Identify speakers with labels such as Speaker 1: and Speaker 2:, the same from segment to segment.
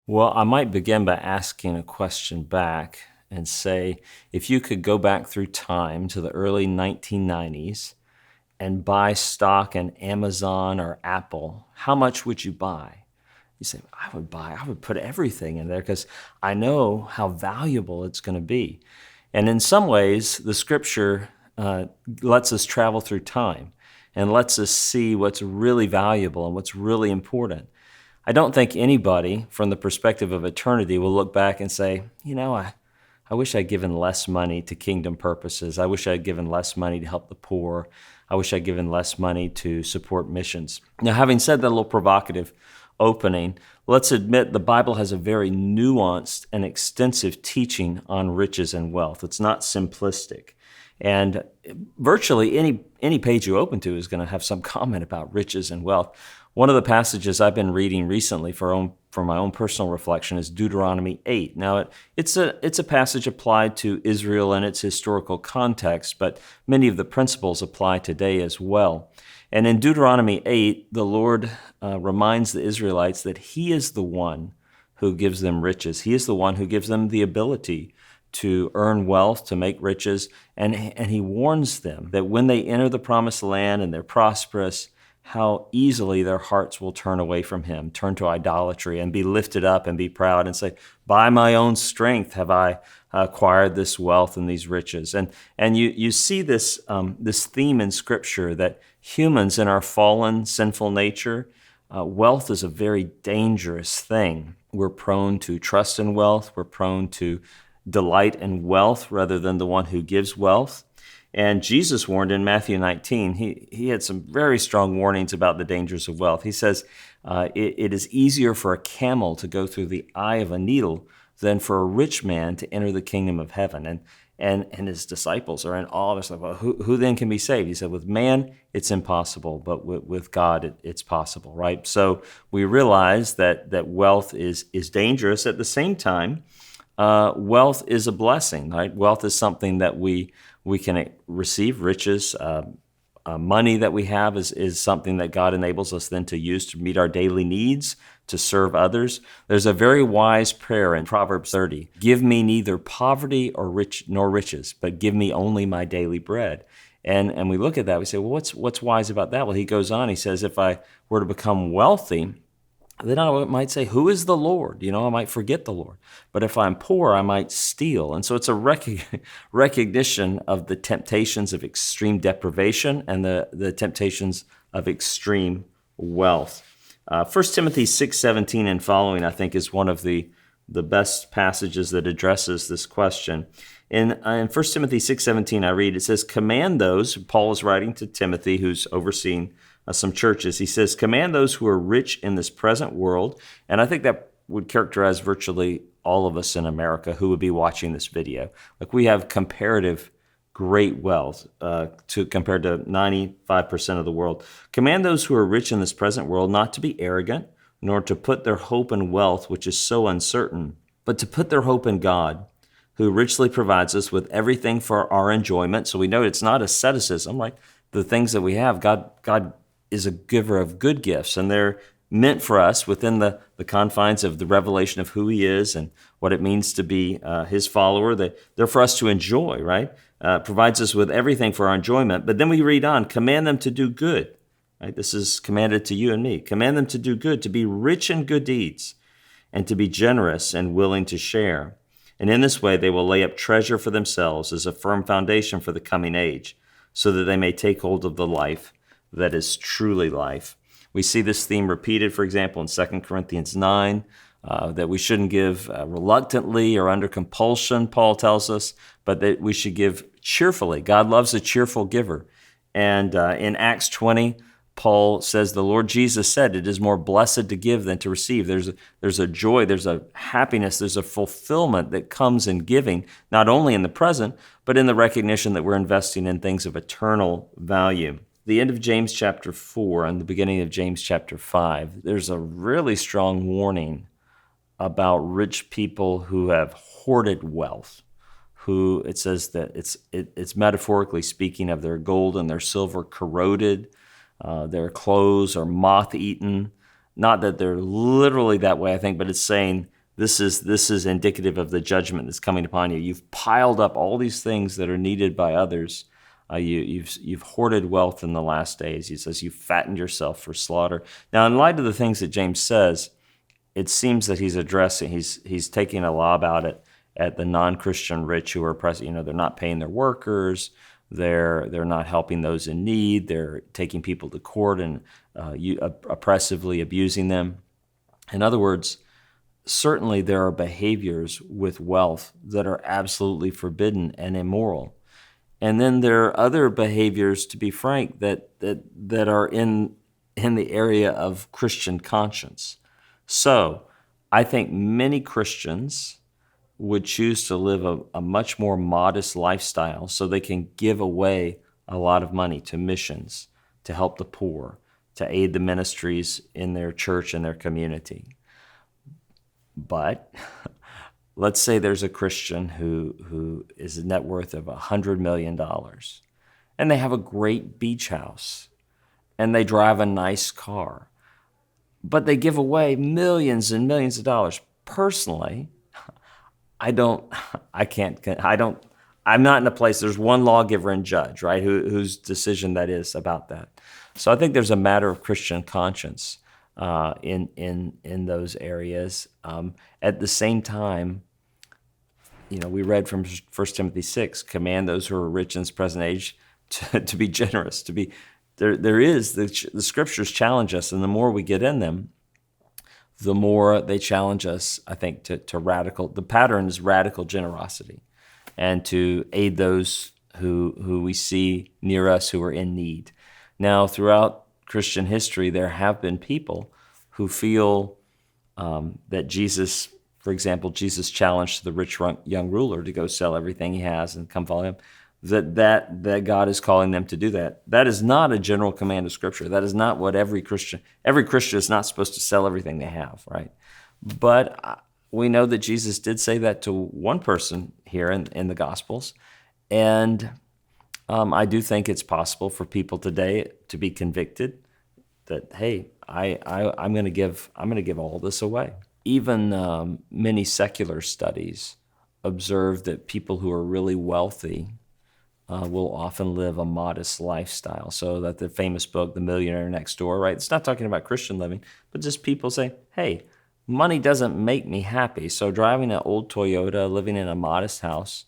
Speaker 1: Well, I might begin by asking a question back and say, if you could go back through time to the early 1990s and buy stock in Amazon or Apple, how much would you buy? You say, I would put everything in there because I know how valuable it's going to be. And in some ways, the scripture lets us travel through time and lets us see what's really valuable and what's really important. I don't think anybody from the perspective of eternity will look back and say, I wish I'd given less money to kingdom purposes. I wish I'd given less money to help the poor. I wish I'd given less money to support missions. Now, having said that little provocative opening, let's admit the Bible has a very nuanced and extensive teaching on riches and wealth. It's not simplistic. And virtually any page you open to is going to have some comment about riches and wealth. One of the passages I've been reading recently for my own personal reflection is Deuteronomy 8. Now, it's a passage applied to Israel in its historical context, but many of the principles apply today as well. And in Deuteronomy 8, the Lord reminds the Israelites that He is the one who gives them riches. He is the one who gives them the ability to earn wealth, to make riches, and He warns them that when they enter the promised land and they're prosperous, how easily their hearts will turn away from Him, turn to idolatry, and be lifted up and be proud and say, by my own strength have I acquired this wealth and these riches. And you see this theme in Scripture that humans in our fallen, sinful nature, wealth is a very dangerous thing. We're prone to trust in wealth. We're prone to delight in wealth rather than the one who gives wealth. And Jesus warned in Matthew 19, he had some very strong warnings about the dangers of wealth. He says, it is easier for a camel to go through the eye of a needle than for a rich man to enter the kingdom of heaven. And His disciples are in awe. They're like, well, who then can be saved? He said, with man, it's impossible, but with God, it's possible, right? So we realize that wealth is dangerous. At the same time, wealth is a blessing, right? Wealth is something that we can receive. Riches, money that we have is something that God enables us then to use to meet our daily needs, to serve others. There's a very wise prayer in Proverbs 30. Give me neither poverty nor riches, but give me only my daily bread. And we look at that, we say, well, what's wise about that? Well, he goes on, he says, if I were to become wealthy, then I might say, who is the Lord? I might forget the Lord. But if I'm poor, I might steal. And so it's a recognition of the temptations of extreme deprivation and the temptations of extreme wealth. 1 Timothy 6:17 and following, I think, is one of the best passages that addresses this question. In 1 Timothy 6:17, I read, it says, command those, Paul is writing to Timothy, who's overseeing some churches. He says, command those who are rich in this present world. And I think that would characterize virtually all of us in America who would be watching this video. Like, we have comparative great wealth compared to 95% of the world. Command those who are rich in this present world not to be arrogant, nor to put their hope in wealth, which is so uncertain, but to put their hope in God, who richly provides us with everything for our enjoyment. So we know it's not asceticism, right? The things that we have, God is a giver of good gifts, and they're meant for us within the confines of the revelation of who He is and what it means to be His follower. They're for us to enjoy, right? Provides us with everything for our enjoyment. But then we read on, command them to do good. Right? This is commanded to you and me. Command them to do good, to be rich in good deeds, and to be generous and willing to share. And in this way, they will lay up treasure for themselves as a firm foundation for the coming age, so that they may take hold of the life that is truly life. We see this theme repeated, for example, in 2 Corinthians 9, that we shouldn't give reluctantly or under compulsion, Paul tells us, but that we should give cheerfully. God loves a cheerful giver. And in Acts 20, Paul says the Lord Jesus said it is more blessed to give than to receive. There's a joy, there's a happiness, there's a fulfillment that comes in giving, not only in the present, but in the recognition that we're investing in things of eternal value. The end of James chapter 4 and the beginning of James chapter 5, there's a really strong warning about rich people who have hoarded wealth, who it says that it's metaphorically speaking of their gold and their silver corroded, their clothes are moth-eaten. Not that they're literally that way, I think, but it's saying This is indicative of the judgment that's coming upon you. You've piled up all these things that are needed by others. You've hoarded wealth in the last days. He says you've fattened yourself for slaughter. Now, in light of the things that James says, it seems that he's taking a lob out at the non-Christian rich who are oppressed. They're not paying their workers. They're not helping those in need. They're taking people to court and oppressively abusing them. In other words, certainly there are behaviors with wealth that are absolutely forbidden and immoral. And then there are other behaviors, to be frank, that are in the area of Christian conscience. So I think many Christians would choose to live a much more modest lifestyle so they can give away a lot of money to missions, to help the poor, to aid the ministries in their church and their community. But let's say there's a Christian who is a net worth of $100 million, and they have a great beach house, and they drive a nice car, but they give away millions and millions of dollars. Personally, I'm not in a place, there's one lawgiver and judge, right, whose decision that is about that. So I think there's a matter of Christian conscience in those areas. At the same time, we read from 1 Timothy 6, command those who are rich in this present age to be generous, to be the scriptures challenge us, and the more we get in them, the more they challenge us, I think, to radical. The pattern is radical generosity, and to aid those who we see near us who are in need. Now, throughout Christian history, there have been people who feel that Jesus, for example, Jesus challenged the rich young ruler to go sell everything he has and come follow him. That God is calling them to do that. That is not a general command of Scripture. That is not what every Christian is not supposed to sell everything they have, right? But we know that Jesus did say that to one person here in the Gospels, and I do think it's possible for people today to be convicted that, hey, I'm going to give all this away. Even many secular studies observe that people who are really wealthy will often live a modest lifestyle. So that the famous book, The Millionaire Next Door, right? It's not talking about Christian living, but just people saying, hey, money doesn't make me happy. So driving an old Toyota, living in a modest house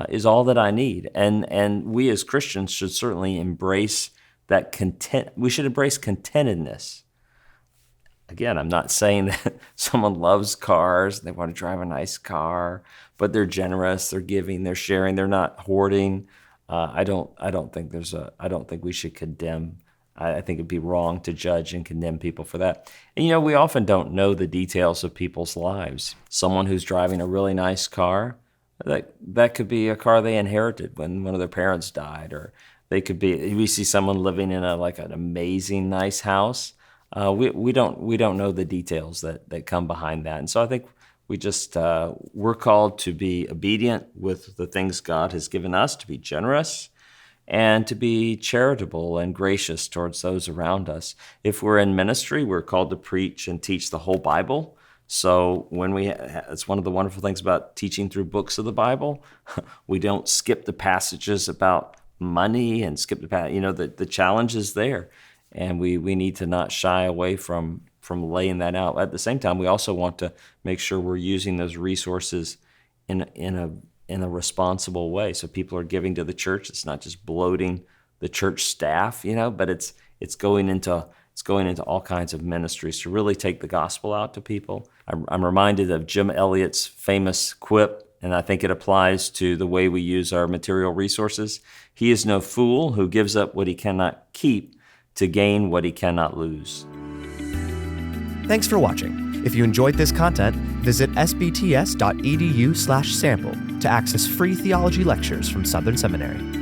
Speaker 1: is all that I need. And we as Christians should certainly embrace that content. We should embrace contentedness. Again, I'm not saying that someone loves cars, they want to drive a nice car, but they're generous, they're giving, they're sharing, they're not hoarding. I don't think we should condemn. I think it'd be wrong to judge and condemn people for that. And we often don't know the details of people's lives. Someone who's driving a really nice car, that could be a car they inherited when one of their parents died, or we see someone living in an amazing nice house. We don't know the details that come behind that. And so I think we're called to be obedient with the things God has given us, to be generous and to be charitable and gracious towards those around us. If we're in ministry, we're called to preach and teach the whole Bible. So it's one of the wonderful things about teaching through books of the Bible. We don't skip the passages about money and skip the challenge is there. And we need to not shy away from laying that out. At the same time, we also want to make sure we're using those resources in a responsible way. So people are giving to the church. It's not just bloating the church staff, but it's going into all kinds of ministries to really take the gospel out to people. I'm reminded of Jim Elliot's famous quip, and I think it applies to the way we use our material resources. He is no fool who gives up what he cannot keep to gain what he cannot lose.
Speaker 2: Thanks for watching. If you enjoyed this content, visit sbts.edu/sample to access free theology lectures from Southern Seminary.